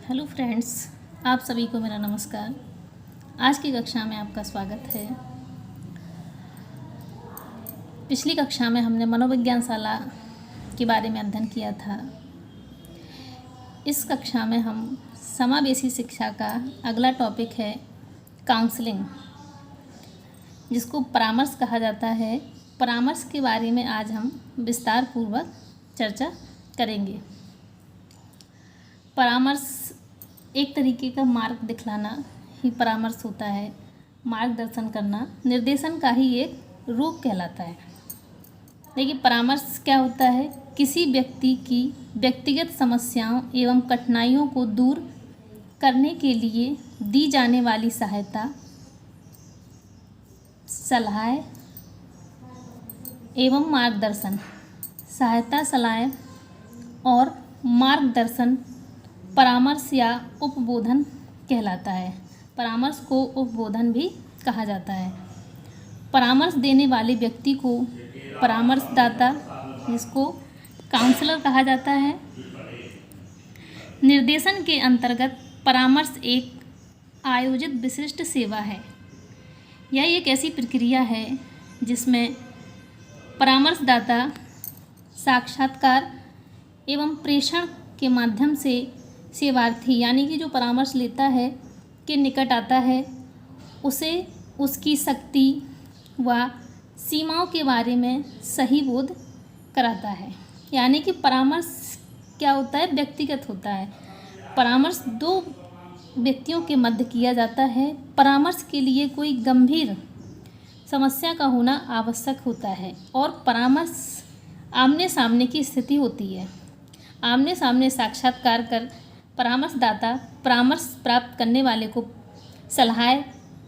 Hello friends, आप सभी को मेरा नमस्कार। आज की कक्षा में आपका स्वागत है। पिछली कक्षा में हमने मनोविज्ञान शाला के बारे में अध्ययन किया था। इस कक्षा में हम समावेशी शिक्षा का अगला टॉपिक है काउंसलिंग, जिसको परामर्श कहा जाता है। परामर्श के बारे में आज हम विस्तार पूर्वक चर्चा करेंगे। परामर्श एक तरीके का मार्ग दिखलाना ही परामर्श होता है। मार्गदर्शन करना निर्देशन का ही एक रूप कहलाता है। देखिए, परामर्श क्या होता है? किसी व्यक्ति की व्यक्तिगत समस्याओं एवं कठिनाइयों को दूर करने के लिए दी जाने वाली सहायता, सलाह एवं मार्गदर्शन। सहायता, सलाह और मार्गदर्शन परामर्श या उपबोधन कहलाता है। परामर्श को उपबोधन भी कहा जाता है। परामर्श देने वाले व्यक्ति को परामर्शदाता, जिसको काउंसलर कहा जाता है। निर्देशन के अंतर्गत परामर्श एक आयोजित विशिष्ट सेवा है। यह एक ऐसी प्रक्रिया है जिसमें परामर्शदाता साक्षात्कार एवं प्रेषण के माध्यम से सेवार्थी, यानी कि जो परामर्श लेता है, के निकट आता है, उसे उसकी शक्ति व सीमाओं के बारे में सही बोध कराता है। यानी कि परामर्श क्या होता है? व्यक्तिगत होता है। परामर्श दो व्यक्तियों के मध्य किया जाता है। परामर्श के लिए कोई गंभीर समस्या का होना आवश्यक होता है और परामर्श आमने सामने की स्थिति होती है। आमने सामने साक्षात्कार कर परामर्शदाता परामर्श प्राप्त करने वाले को सलाह,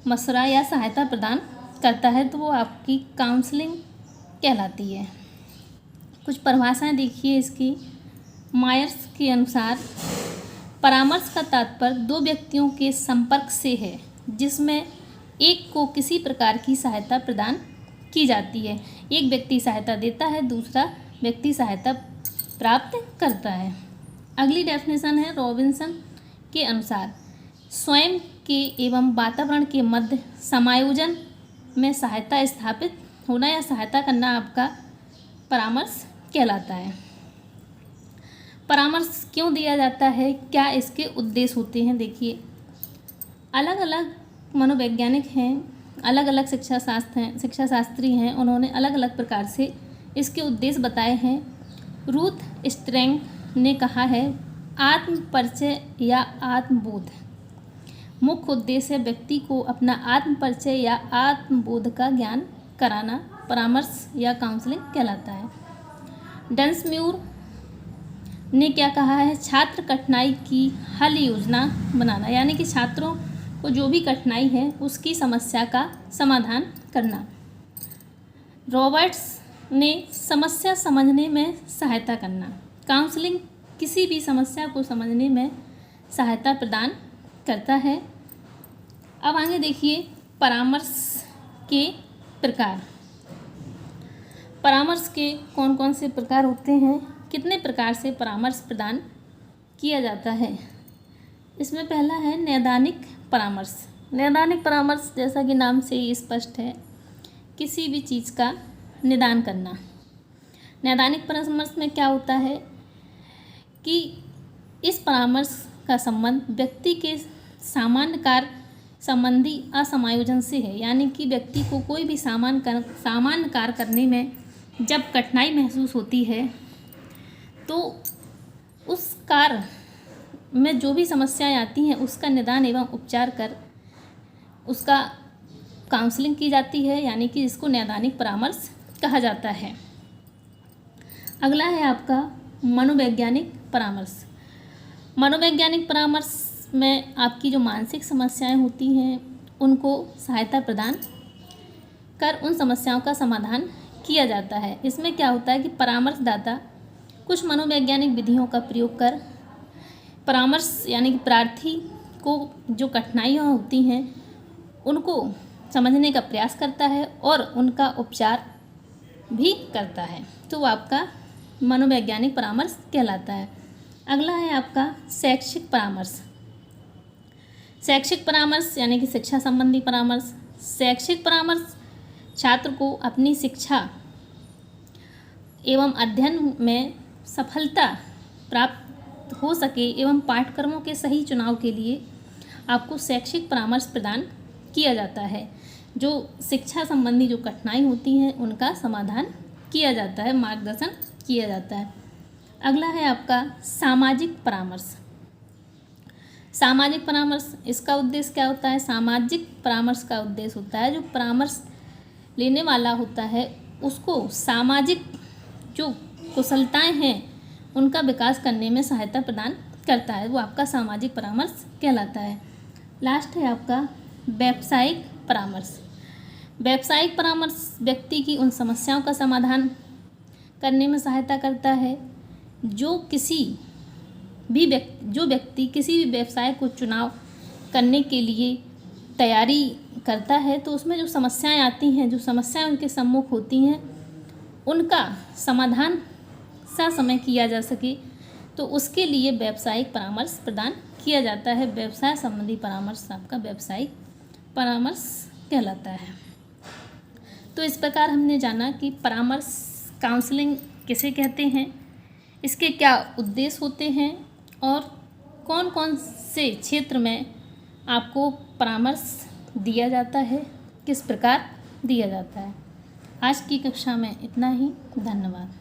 मशवरा या सहायता प्रदान करता है, तो वो आपकी काउंसलिंग कहलाती है। कुछ परिभाषाएं देखिए इसकी। मायर्स के अनुसार परामर्श का तात्पर्य दो व्यक्तियों के संपर्क से है, जिसमें एक को किसी प्रकार की सहायता प्रदान की जाती है। एक व्यक्ति सहायता देता है, दूसरा व्यक्ति सहायता प्राप्त करता है। अगली डेफिनेशन है रॉबिन्सन के अनुसार स्वयं के एवं वातावरण के मध्य समायोजन में सहायता स्थापित होना या सहायता करना आपका परामर्श कहलाता है। परामर्श क्यों दिया जाता है? क्या इसके उद्देश्य होते हैं? देखिए, अलग अलग मनोवैज्ञानिक हैं, अलग अलग शिक्षा शास्त्री हैं, उन्होंने अलग अलग प्रकार से इसके उद्देश्य बताए हैं। रूथ स्ट्रैंग ने कहा है, आत्म परिचय या आत्मबोध। मुख्य उद्देश्य व्यक्ति को अपना आत्म परिचय या आत्मबोध का ज्ञान कराना परामर्श या काउंसलिंग कहलाता है। डंसम्यूर ने क्या कहा है? छात्र कठिनाई की हल योजना बनाना, यानी कि छात्रों को जो भी कठिनाई है उसकी समस्या का समाधान करना। रॉबर्ट्स ने समस्या समझने में सहायता करना। काउंसलिंग किसी भी समस्या को समझने में सहायता प्रदान करता है। अब आगे देखिए परामर्श के प्रकार। परामर्श के कौन कौन से प्रकार होते हैं? कितने प्रकार से परामर्श प्रदान किया जाता है? इसमें पहला है नैदानिक परामर्श। नैदानिक परामर्श, जैसा कि नाम से ही स्पष्ट है, किसी भी चीज़ का निदान करना। नैदानिक परामर्श में क्या होता है कि इस परामर्श का संबंध व्यक्ति के सामान्य कार्य संबंधी असमायोजन से है। यानी कि व्यक्ति को कोई भी सामान्य कार्य करने में जब कठिनाई महसूस होती है, तो उस कार्य में जो भी समस्याएं आती हैं उसका निदान एवं उपचार कर उसका काउंसलिंग की जाती है, यानी कि इसको नैदानिक परामर्श कहा जाता है। अगला है आपका मनोवैज्ञानिक परामर्श। मनोवैज्ञानिक परामर्श में आपकी जो मानसिक समस्याएं होती हैं उनको सहायता प्रदान कर उन समस्याओं का समाधान किया जाता है। इसमें क्या होता है कि परामर्शदाता कुछ मनोवैज्ञानिक विधियों का प्रयोग कर परामर्श, यानी कि प्रार्थी को जो कठिनाइयाँ होती हैं उनको समझने का प्रयास करता है और उनका उपचार भी करता है, तो वो आपका मनोवैज्ञानिक परामर्श कहलाता है। अगला है आपका शैक्षिक परामर्श। शैक्षिक परामर्श यानी कि शिक्षा संबंधी परामर्श। शैक्षिक परामर्श छात्र को अपनी शिक्षा एवं अध्ययन में सफलता प्राप्त हो सके एवं पाठ्यक्रमों के सही चुनाव के लिए आपको शैक्षिक परामर्श प्रदान किया जाता है। जो शिक्षा संबंधी जो कठिनाई होती हैं उनका समाधान किया जाता है, मार्गदर्शन किया जाता है। अगला है आपका सामाजिक परामर्श। सामाजिक परामर्श, इसका उद्देश्य क्या होता है? सामाजिक परामर्श का उद्देश्य होता है जो परामर्श लेने वाला होता है उसको सामाजिक जो कुशलताएं हैं उनका विकास करने में सहायता प्रदान करता है, वो आपका सामाजिक परामर्श कहलाता है। लास्ट है आपका व्यावसायिक परामर्श। व्यावसायिक परामर्श व्यक्ति की उन समस्याओं का समाधान करने में सहायता करता है जो व्यक्ति किसी भी व्यवसाय को चुनाव करने के लिए तैयारी करता है तो उसमें जो समस्याएं आती हैं, जो समस्याएं उनके सम्मुख होती हैं, उनका समाधान ससमय किया जा सके तो उसके लिए व्यावसायिक परामर्श प्रदान किया जाता है। व्यवसाय संबंधी परामर्श आपका व्यावसायिक परामर्श कहलाता है। तो इस प्रकार हमने जाना कि परामर्श काउंसलिंग किसे कहते हैं, इसके क्या उद्देश्य होते हैं और कौन कौन से क्षेत्र में आपको परामर्श दिया जाता है, किस प्रकार दिया जाता है। आज की कक्षा में इतना ही। धन्यवाद।